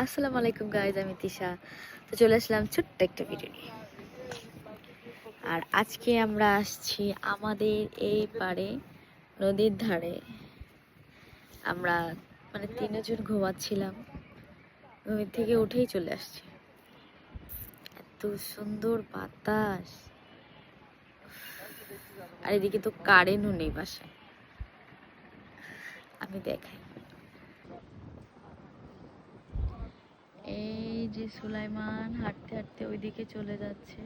আসসালামু আলাইকুম গাইজ, আমি তিশা। তো চলে আসলাম ছোট্ট একটা ভিডিও নিয়ে। আর আজকে আমরা আসছি আমাদের এই পাড়ে নদীর ধারে। আমরা তিনজন ঘুমাচ্ছিলাম, ঘুমের থেকে উঠেই চলে আসছি। এত সুন্দর বাতাস, আর এদিকে তো কারেন্টও নেই বাসায়। আমি দেখাই, এই যে সুলাইমান হাঁটতে হাঁটতে ওইদিকে চলে যাচ্ছে।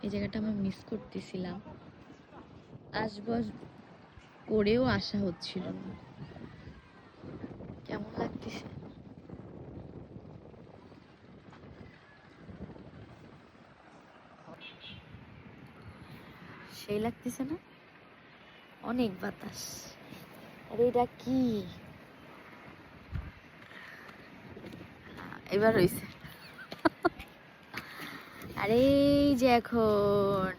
এই জায়গাটা আমি মিস করতেছিলাম, আসবো করেও আসা হচ্ছিল না। কেমন লাগতেছে? সেই লাগতেছে না? অনেক বাতাস। আরে এটা কি? এবার হইছে। আরে এই যে এখন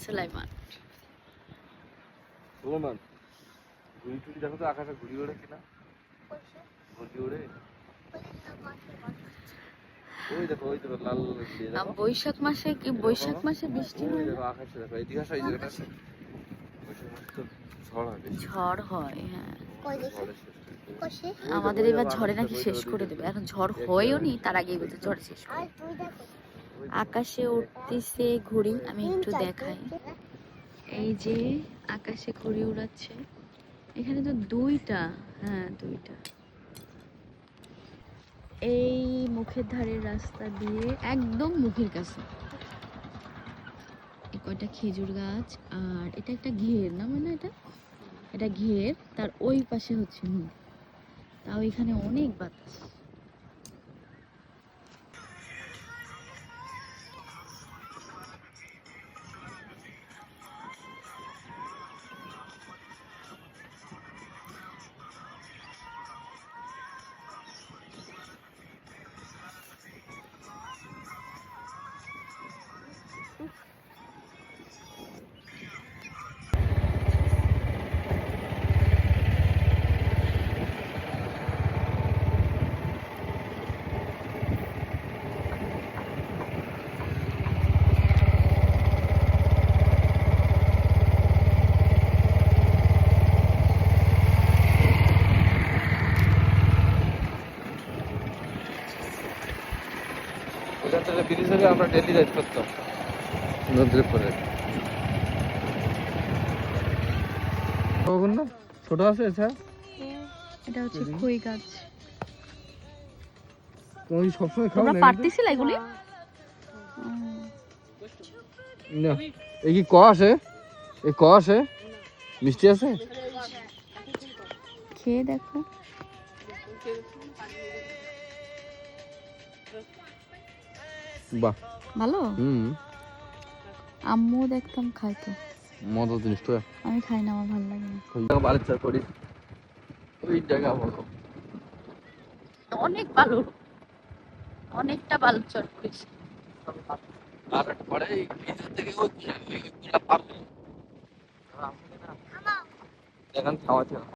সুলাইমান ঘুড়ি টুড়ি দেখো তো, আকাশে ঘুড়ি ওড়ে কিনা। ঘুড়ি ওড়ে ওই দেখো, ওই দেখো লাল লাল। বৈশাখ মাসে কি বৈশাখ মাসে বৃষ্টি হয়? দেখো আকাশে, দেখো এদিকে আসো, এই জায়গাটা আছে। বৈশাখ মাসে তো ঝড় হয়, ঝড় হয়। হ্যাঁ, ঝড়ে আমাদের এবার ঝড়ে নাকি শেষ করে দেবে। এখন ঝড় হয়ও নি, তার আগেই বলতে ঝড় শেষ করে। আকাশে উঠতেছে ঘুড়ি, আমি একটু দেখাই। এই যে আকাশে ঘুড়ি উড়াচ্ছে। এখানে তো দুইটা, হ্যাঁ দুইটা। এই মুখের ধারের রাস্তা দিয়ে একদম মুখের কাছে কয়টা খেজুর গাছ, আর এটা একটা ঘের না, মানে এটা ঘের, তার ওই পাশে হচ্ছে নদী। তাও এখানে অনেক বাতাস। ওইখান থেকে ব্রিজ হলে আমরা ডেলি রাইড করতাম নদীর পরে। না ছোট আছে, এটা হচ্ছে খই গাছ। তুমি সবসময় খাও তোমরা না পারতেছিলে এগুলি? না? এই কি ক আছে? এই ক আছে, মিষ্টি আছে। খেয়ে দেখো। বাহ, ভালো। আম্মু দেখতাম খাইতো। মজা জিনিস তো। আমি খাই না, আমার ভালো লাগে না। বাচ্চা করি ওই জায়গা বলো। অনেক ভালো, অনেকটা ভালো চট করেছে। আর পরে এই ভিতর থেকে ওইগুলা পারবে। দেখান খাওয়াতে